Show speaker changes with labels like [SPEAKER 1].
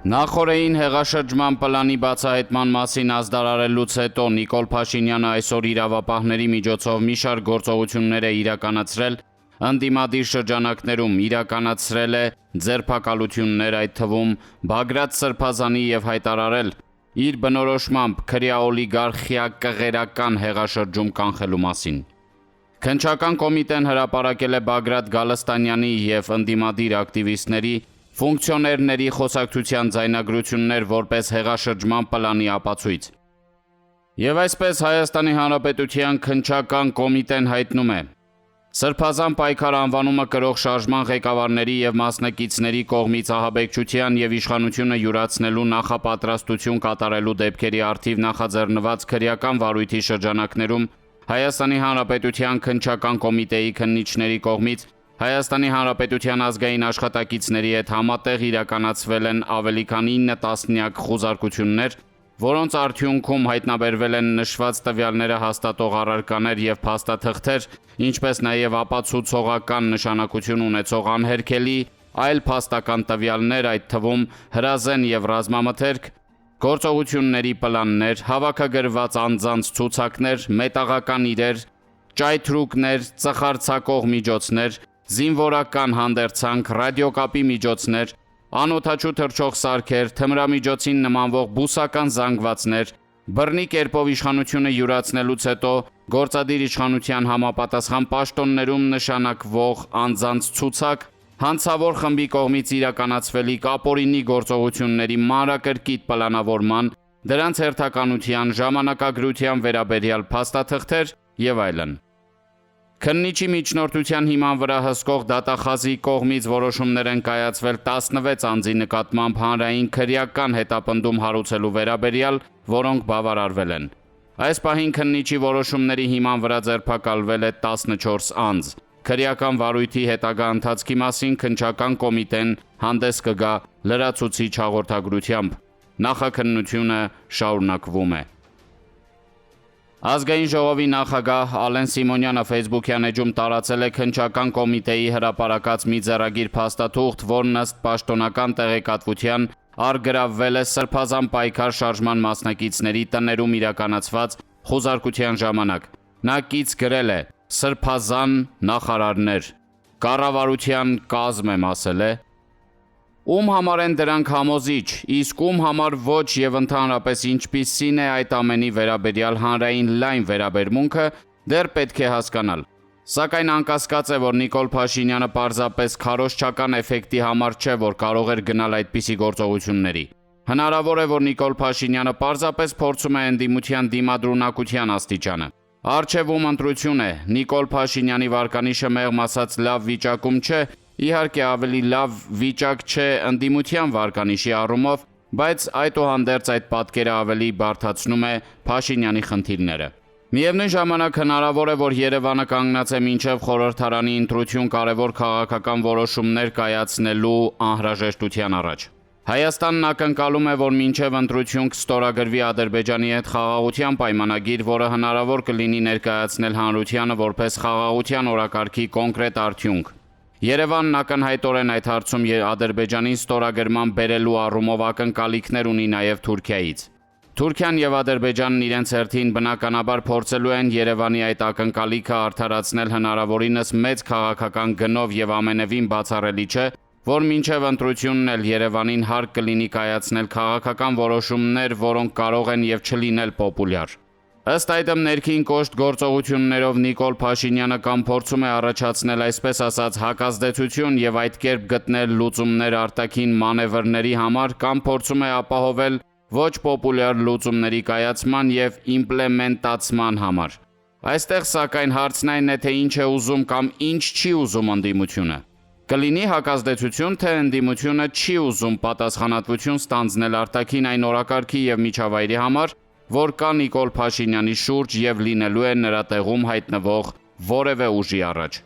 [SPEAKER 1] Նախորդին հեղաշրջման պլանի բացահայտման մասին ազդարարելուց հետո Նիկոլ Փաշինյանը այսօր իրավապահների միջոցով մի շարք գործողություններ է իրականացրել ընդդիմադիր շրջանակներում, իրականացրել է ձերբակալություններ, այդ թվում Բագրատ Սրբազանի եւ հայտարարել իր բնորոշմամբ քրյա օլիգարխիա կղերական հեղաշրջում կանխելու մասին։ Քննչական կոմիտեն հրապարակել է Բագրատ Գալստանյանի եւ ընդդիմադիր ակտիվիստների ֆունկցիոներների խոսակցության ձայնագրություններ որպես հեղաշրջման պլանի ապացույց։ Եվ այսպես Հայաստանի Հանրապետության քննչական կոմիտեն հայտնում է. Սրբազան պայքար անվանումը կրող շարժման ղեկավարների եւ մասնակիցների կողմից ահաբեկչության եւ իշխանությունը յուրացնելու նախապատրաստություն կատարելու դեպքերի առթիվ նախաձեռնված քրեական վարույթի շրջանակներում Հայաստանի Հանրապետության քննչական կոմիտեի քննիչների կողմից Հայաստանի Հանրապետության ազգային աշխատակիցների հետ համատեղ իրականացվել են ավելի քան 9 տասնյակ խուզարկություններ, որոնց արդյունքում հայտնաբերվել են նշված տվյալները հաստատող առարկաներ եւ փաստաթղթեր, ինչպես նաեւ ապացուցողական նշանակություն ունեցող անհերքելի այլ փաստական տվյալներ, այդ թվում հրազեն եւ ռազմամթերք, գործողությունների պլաններ, հավաքագրված անձանց ցուցակներ, մետաղական իրեր, ճայթրուկներ, ծխարցակող միջոցներ, զինվորական հանդերձանք, ռադիոկապի միջոցներ, անօդաչու թռչող սարքեր, թմրամիջոցին նմանվող բուսական զանգվածներ, բռնի կերպով իշխանությունը յուրացնելուց հետո գործադիր իշխանության համապատասխան պաշտոններում նշանակվող անձանց ցուցակ, հանցավոր խմբի կողմից իրականացվելիք ապօրինի գործողությունների մանրակրկիտ պլանավորման, դրանց հերթականության, ժամանակագրության վերաբերյալ փաստաթղթեր եւ այլն։ Քննիչի միջնորդության հիման վրա հսկող դատախազի կողմից որոշումներ են կայացվել 16 անձի նկատմամբ հանրային քրեական հետապնդում հարուցելու վերաբերյալ, որոնք բավարարվել են։ Այս պահին քննիչի որոշումների հիման վրա ձերբակալվել է 14 անձ։ Քրեական վարույթի հետագա ընթացքի մասին քննչական կոմիտեն հանդես կգա լրացուցիչ հաղորդագրությամբ։ Նախաքննությունը շարունակվում է։ Ազգային ժողովի նախագահ Ալեն Սիմոնյանը Facebook-յան էջում տարածել է քննչական կոմիտեի հրապարակած մի ձեռագիր փաստաթուղթ, որն ըստ պաշտոնական տեղեկատվության առգրավվել է Սրբազան պայքար շարժման մասնակիցների տներում իրականացված խուզարկության ժամանակ։ Նա կից գրել է. Սրբազան նախարարներ, կառավարության կազմ եմ ասել է, ում համար են դրանք համոզիչ, իսկ ում համար ոչ եւ ընդհանրապես ինչպիսին է այդ ամենի վերաբերյալ հանրային լայն վերաբերմունքը, դեռ պետք է հասկանալ։ Սակայն անկասկած է, որ Նիկոլ Փաշինյանը պարզապես քարոզչական էֆեկտի համար չէ, որ կարող էր գնալ այդպիսի գործողությունների։ Հնարավոր է, որ Նիկոլ Փաշինյանը պարզապես փորձում է ընդդիմության դիմադրունակության աստիճանը։ Առջևում ընտրություն է, Նիկոլ Փաշինյանի վարկանիշը մեղմ ասած լավ վիճակում չէ, իհարկե ավելի լավ վիճակ չէ ընդդիմության վարկանիշի առումով, բայց այդուհանդերձ այդ պատկերը ավելի բարդացնում է Փաշինյանի խնդիրները։ Միևնույն ժամանակ հնարավոր է, որ Երևանը կանգնած է մինչև խորհրդարանի ընտրություն կարևոր քաղաքական որոշումներ կայացնելու անհրաժեշտության առաջ։ Հայաստանն ակնկալում է, որ մինչև ընտրություն կստորագրվի Ադրբեջանի հետ խաղաղության պայմանագիր, որը հնարավոր կլինի ներկայացնել հանրությանը որպես խաղաղության օրակարգի կոնկրետ արդյունք։ Երևանն ակնհայտորեն այդ հարցում Ադրբեջանին ստորագրման բերելու առումով ակնկալիքներ ունի նաև Թուրքիայից։ Թուրքիան եւ Ադրբեջանն իրենց հերթին բնականաբար փորձելու են Երևանի այդ ակնկալիքը արդարացնել հնարավորինս մեծ քաղաքական գնով եւ ամենևին բացառելի չէ, որ մինչև ընտրությունն էլ Երևանին հարկ կլինի կայացնել քաղաքական որոշումներ, որոնք կարող են եւ չլինել պոպուլյար։ Ըստ այդմ ներքին կոշտ գործողություններով Նիկոլ Փաշինյանը կամ փորձում է առաջացնել այսպես ասած հակազդեցություն եւ այդ կերպ գտնել լուծումներ արտաքին մանևրների համար, կամ փորձում է ապահովել ոչ պոպուլյար լուծումների կայացման եւ իմպլեմենտացման համար։ Այստեղ սակայն հարցն այն է, թե ինչ է ուզում կամ ինչ չի ուզում ընդդիմությունը։ Կլինի հակազդեցություն, թե ընդդիմությունը չի ուզում պատասխանատվություն ստանձնել արտաքին այն օրակարգի եւ միջավայրի համար, որ կա Նիկոլ Փաշինյանի շուրջ եւ լինելու է նրա տեղում հայտնվող որևէ ուժի առաջ։